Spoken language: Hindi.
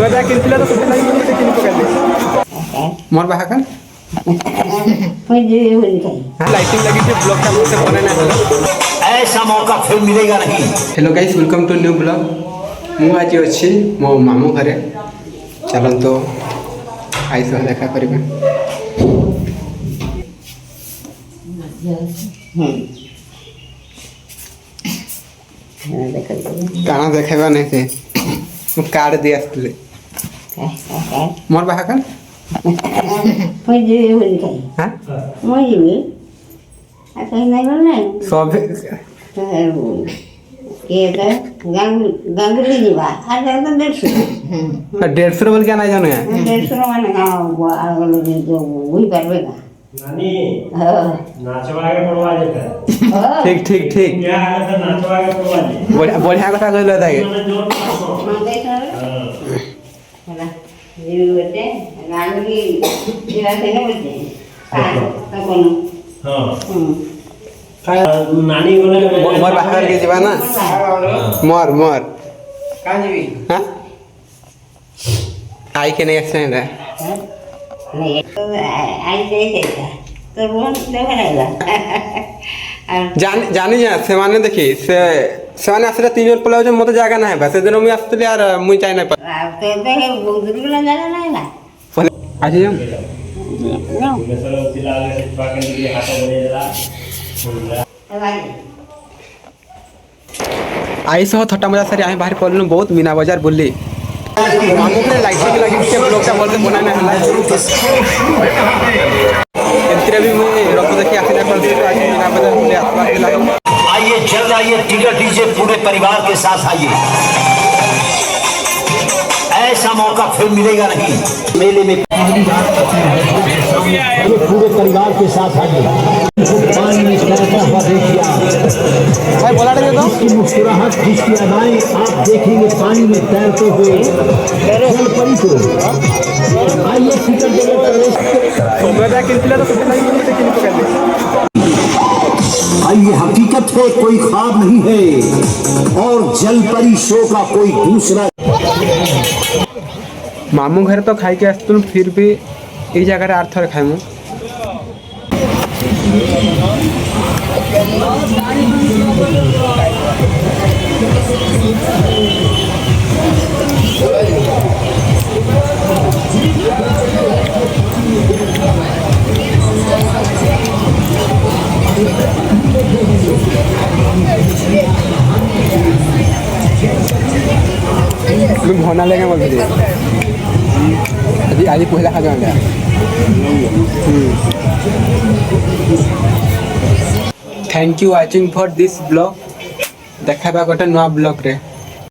मजा किनथिला तो सुबह नहीं मुझे किन पकाले मोर बाहा का कोई जे होली खाई लाइटिंग लगी थी ब्लॉग का मुझसे बनाना है ऐसा मौका फिर मिलेगा नहीं। Hello guys welcome to new blog मु आज अच्छी मो मामू घरे चलन तो आई सह देखा करिबे काना देखेबा नहीं से कार्ड दिया असले मोर बाहा का कोई जे होली खाई हां মই জিবি আর কই নাই বল নাই सब के गांगुली जीवा আর একদম 150 150 बोल के ना जानो है 150 মানে আর বলে যে ওই পারবে না नानी हां नाचवा के पड़वा देता ठीक ठीक ठीक क्या है तो नाचवा के पड़वा दे बढ़िया बढ़िया कथा कहलो ताके होला जीव बेटे गांगुली जीवा से ना बोलते हां कोन हां नानी बोले मोर बाहर के जीवा ना मोर मोर कहाँ जीवी हां आई के नहीं एक्सीडेंट है नहीं तो आई देखेगा तो वो देखेगा जानी जा से माने देखी से माने आसले तीन जन पलाव जो मते जागा ना है बस दिन में आस्तले यार मुई चाइ ना तो देखे बुजुर्ग ना जाना नहीं ना आज हम बेसलो तिला के पाकन के हाथ बने जरा आई सह थट्टा मजा सारी आए बाहर पड़लु बहुत मीना बाजार बुल्ली मामू के लाइटिंग लगी के ब्लॉग का बोलते बनाना है एंतरे भी मुई रख देखि आखिर पर आज मीना बाजार बुल्ली आत्मा के लगे आइए जल्द आइए, टिकट दीजिए, पूरे परिवार के साथ आइए। ऐसा मौका फिर मिलेगा नहीं। मेले में पूरे परिवार के साथ आइए। पानी में तैरता हुआ देखिए, भाई बोला दे दो उसकी मुस्कुराहट, जिसकी अदाएं आप देखेंगे पानी में तैरते हुए जल परी को। आइए टिकट देकर मजा किनथिला तो सुबह नहीं मुझे किन पकाले ये हकीकत है, कोई ख्वाब नहीं है, और जल परी शो का कोई दूसरा। मामू घर तो खाई के आस्तुल फिर भी ई जगह रे आर्थर खाइमु भना लेके बोल दे आज पहला खा जाए thank you watching for this blog देखा गोटे नुआ ब्लॉग रे।